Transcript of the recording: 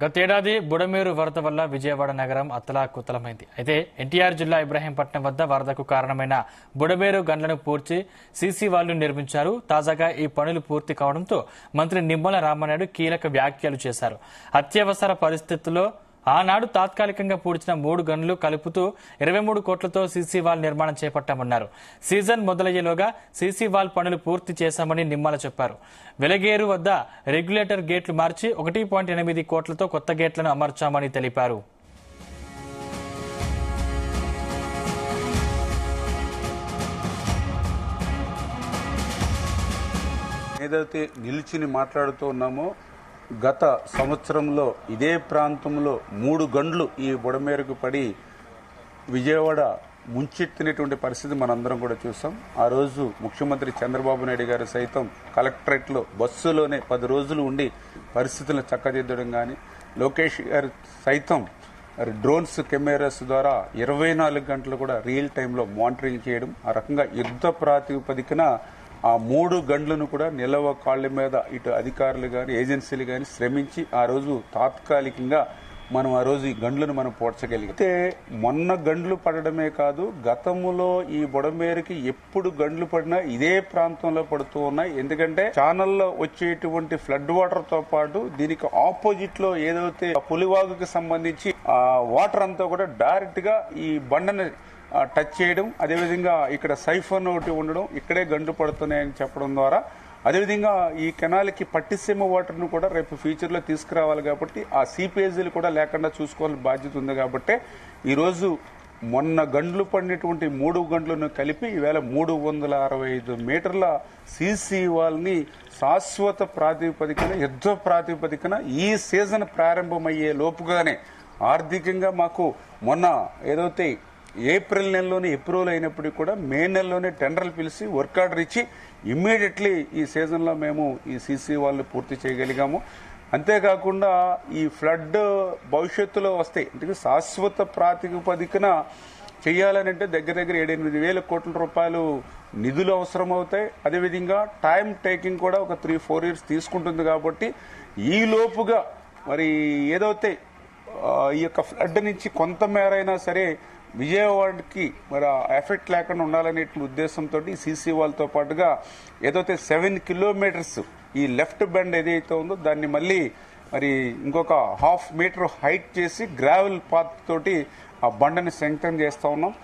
గతేడాది బుడమేరు వరద వల్ల విజయవాడ నగరం అతలాకుతలమైంది. అయితే ఎన్టీఆర్ జిల్లా ఇబ్రహీంపట్నం వద్ద వరదకు కారణమైన బుడమేరు గన్లను పూడ్చి సీసీ వాల్ను నిర్మించారు. తాజాగా ఈ పనులు పూర్తి కావడంతో మంత్రి నిమ్మల రామానాయుడు కీలక వ్యాఖ్యలు చేశారు. అత్యవసర పరిస్థితుల్లో ఆనాడు తాత్కాలికంగా పూడ్చిన 3 గన్లు కలుపుతూ 23 కోట్లతో సీసీ వాల్ నిర్మాణం చేపట్టామన్నారు. సీజన్ మొదలయ్యేలోగా సీసీ వాల్ పనులు పూర్తి చేశామని నిమ్మల చెప్పారు. వెలగేరు వద్ద రెగ్యులేటర్ గేట్లు మార్చి 1.8 కోట్లతో కొత్త గేట్లను అమర్చామని తెలిపారు. ఏదైతే నిలిచిని మాట్లాడుతూ ఉన్నామో గత సంవత్సరంలో ఇదే ప్రాంతంలో 3 గంటలు ఈ బుడమేరకు పడి విజయవాడ ముంచెత్తినటువంటి పరిస్థితి మనందరం కూడా చూసాం. ఆ రోజు ముఖ్యమంత్రి చంద్రబాబు నాయుడు గారు సైతం కలెక్టరేట్లో బస్సులోనే 10 రోజులు ఉండి పరిస్థితులను చక్కదిద్దడం కానీ, లోకేష్ గారు సైతం డ్రోన్స్ కెమెరాస్ ద్వారా 24 గంటలు కూడా రియల్ టైంలో మానిటరింగ్ చేయడం, ఆ రకంగా యుద్ధ ప్రాతిపదికన ఆ 3 గంటలను కూడా నిలవ కాళ్ల మీద ఇటు అధికారులు కానీ ఏజెన్సీలు కానీ శ్రమించి ఆ రోజు తాత్కాలికంగా మనం ఆ రోజు ఈ గండ్లను మనం పోడ్చగలిగితే మొన్న గండ్లు పడడమే కాదు, గతంలో ఈ బుడమేరుకి ఎప్పుడు గండ్లు పడినా ఇదే ప్రాంతంలో పడుతూ ఉన్నాయి. ఎందుకంటే ఛానల్లో వచ్చేటువంటి ఫ్లడ్ వాటర్ తో పాటు దీనికి ఆపోజిట్ లో ఏదైతే పులివాగుకి సంబంధించి ఆ వాటర్ అంతా కూడా డైరెక్ట్ గా ఈ బండని టచ్ చేయడం, అదేవిధంగా ఇక్కడ సైఫోన్ ఒకటి ఉండడం, ఇక్కడే గండ్లు పడుతున్నాయని చెప్పడం ద్వారా అదేవిధంగా ఈ కెనాల్కి పట్టిసీమ వాటర్ను కూడా రేపు ఫ్యూచర్లో తీసుకురావాలి కాబట్టి ఆ సీపేజీలు కూడా లేకుండా చూసుకోవాల్సిన బాధ్యత ఉంది. కాబట్టి ఈరోజు మొన్న గండ్లు పడినటువంటి 3 గంటలను కలిపి ఈవేళ 365 మీటర్ల సీసీ వాల్ని శాశ్వత ప్రాతిపదికన యుద్ధ ప్రాతిపదికన ఈ సీజన్ ప్రారంభమయ్యే లోపుగానే ఆర్థికంగా మాకు మొన్న ఏదైతే ఏప్రిల్ నెలలోనే అప్రూవల్ అయినప్పటికీ కూడా మే నెలలోనే టెండర్లు పిలిచి వర్క్ ఆర్డర్ ఇచ్చి ఇమ్మీడియట్లీ ఈ సీజన్లో మేము ఈ సీసీ వాళ్ళు పూర్తి చేయగలిగాము. అంతేకాకుండా ఈ ఫ్లడ్ భవిష్యత్తులో వస్తాయి అంటే శాశ్వత ప్రాతిపదికన చేయాలనంటే దగ్గర 7-8 వేల కోట్ల రూపాయలు నిధులు అవసరం అవుతాయి. అదేవిధంగా టైం టేకింగ్ కూడా ఒక 3-4 ఇయర్స్ తీసుకుంటుంది. కాబట్టి ఈ లోపుగా మరి ఏదైతే ఈ యొక్క ఫ్లడ్ నుంచి కొంత మేరైనా సరే విజయవాడకి మరి ఎఫెక్ట్ లేకుండా ఉండాలనే ఉద్దేశంతో సీసీ వాళ్ళతో పాటుగా ఏదైతే 7 కిలోమీటర్స్ ఈ లెఫ్ట్ బెండ్ ఏదైతే ఉందో దాన్ని మళ్ళీ మరి ఇంకొక 1/2 మీటర్ హైట్ చేసి గ్రావెల్ పాత్ తోటి ఆ బండని స్ట్రెంగ్తన్ చేస్తా ఉన్నాం.